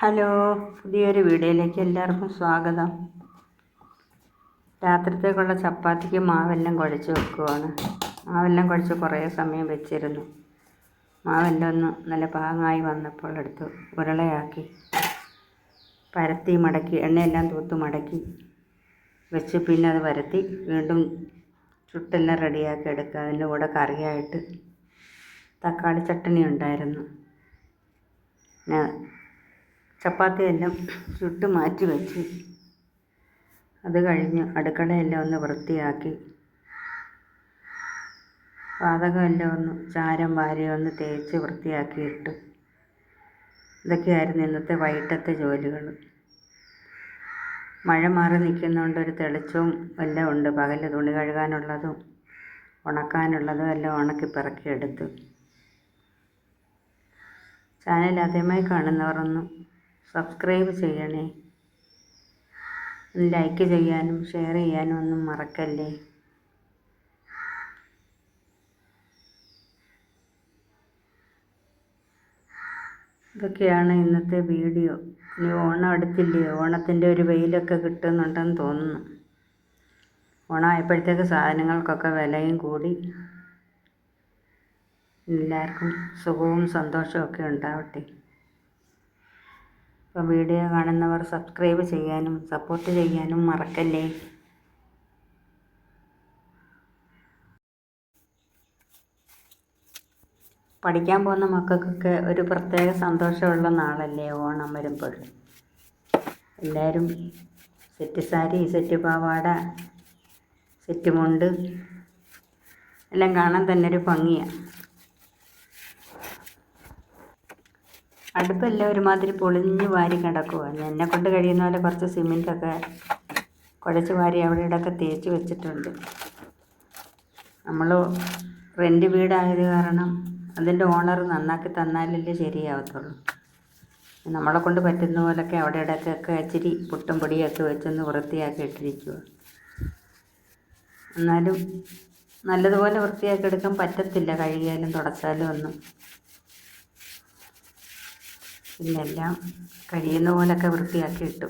Hello, പുതിയൊരു വീഡിയോയിലേക്ക് എല്ലാവർക്കും സ്വാഗതം. രാത്രിത്തേക്കുള്ള ചപ്പാത്തിക്ക് മാവെല്ലാം കുഴച്ച് വെക്കുവാണ്. മാവെല്ലാം കുഴച്ച് കുറേ സമയം വെച്ചിരുന്നു. മാവെല്ലാം ഒന്ന് നല്ല പാകമായി വന്നപ്പോൾ എടുത്ത് ഉരുളയാക്കി പരത്തി മടക്കി എണ്ണയെല്ലാം തൂത്ത് മടക്കി വെച്ച് പിന്നെ അത് പരത്തി വീണ്ടും ചുട്ടെല്ലാം റെഡിയാക്കി എടുക്കുക. അതിൻ്റെ കൂടെ കറിയായിട്ട് തക്കാളി ചട്ടണി ഉണ്ടായിരുന്നു. ചപ്പാത്തിയെല്ലാം ചുട്ട് മാറ്റി വെച്ച് അത് കഴിഞ്ഞ് അടുക്കളയെല്ലാം ഒന്ന് വൃത്തിയാക്കി പാതകമെല്ലാം ഒന്ന് ചാരം വാരി ഒന്ന് തേച്ച് വൃത്തിയാക്കിയിട്ട് ഇതൊക്കെയായിരുന്നു ഇന്നത്തെ വൈകിട്ടത്തെ ജോലികൾ. മഴ മാറി നിൽക്കുന്നതുകൊണ്ട് ഒരു തെളിച്ചവും എല്ലാം ഉണ്ട്. പകൽ തുണി കഴുകാനുള്ളതും ഉണക്കാനുള്ളതും എല്ലാം ഉണക്കി പെറുക്കിയെടുത്ത്. ചാനൽ ആദ്യമായി കാണുന്നവർ ഒന്ന് സബ്സ്ക്രൈബ് ചെയ്യണേ. ലൈക്ക് ചെയ്യാനും ഷെയർ ചെയ്യാനും ഒന്നും മറക്കല്ലേ. ഇതൊക്കെയാണ് ഇന്നത്തെ വീഡിയോ. ഇനി ഓണം അടുത്തില്ലേ, ഓണത്തിൻ്റെ ഒരു വെയിലൊക്കെ കിട്ടുന്നുണ്ടെന്ന് തോന്നുന്നു. ഓണം ആയപ്പോഴത്തേക്ക് സാധനങ്ങൾക്കൊക്കെ വിലയും കൂടി. എല്ലാവർക്കും സുഖവും സന്തോഷവും ഒക്കെ ഉണ്ടാവട്ടെ. അപ്പം വീഡിയോ കാണുന്നവർ സബ്സ്ക്രൈബ് ചെയ്യാനും സപ്പോർട്ട് ചെയ്യാനും മറക്കല്ലേ. പഠിക്കാൻ പോകുന്ന മക്കൾക്കൊക്കെ ഒരു പ്രത്യേക സന്തോഷമുള്ള നാളല്ലേ ഓണം വരുമ്പോൾ. എല്ലാവരും സെറ്റ് സാരി, സെറ്റ് പാവാട, സെറ്റ് മുണ്ട് എല്ലാം കാണാൻ തന്നെ ഒരു ഭംഗിയാണ്. അടുപ്പെല്ലാം ഒരുമാതിരി പൊളിഞ്ഞ് വാരി കിടക്കുവാണ്. എന്നെ കൊണ്ട് കഴിയുന്ന പോലെ കുറച്ച് സിമെൻറ്റൊക്കെ കുഴച്ച് വാരി അവിടെ ഇവിടെയൊക്കെ തേച്ച് വെച്ചിട്ടുണ്ട്. നമ്മൾ റെൻറ്റ് വീടായത് കാരണം അതിൻ്റെ ഓണർ നന്നാക്കി തന്നാലല്ലേ ശരിയാവത്തുള്ളൂ. നമ്മളെ കൊണ്ട് പറ്റുന്ന പോലൊക്കെ അവിടെ ഇടയ്ക്കൊക്കെ ഇച്ചിരി പുട്ടും പൊടിയൊക്കെ വെച്ചൊന്ന് വൃത്തിയാക്കി ഇട്ടിരിക്കുക. എന്നാലും നല്ലതുപോലെ വൃത്തിയാക്കി എടുക്കാൻ പറ്റത്തില്ല, കഴുകിയാലും തുടച്ചാലും ഒന്നും. പിന്നെല്ലാം കഴിയുന്ന പോലൊക്കെ വൃത്തിയാക്കി ഇട്ടു.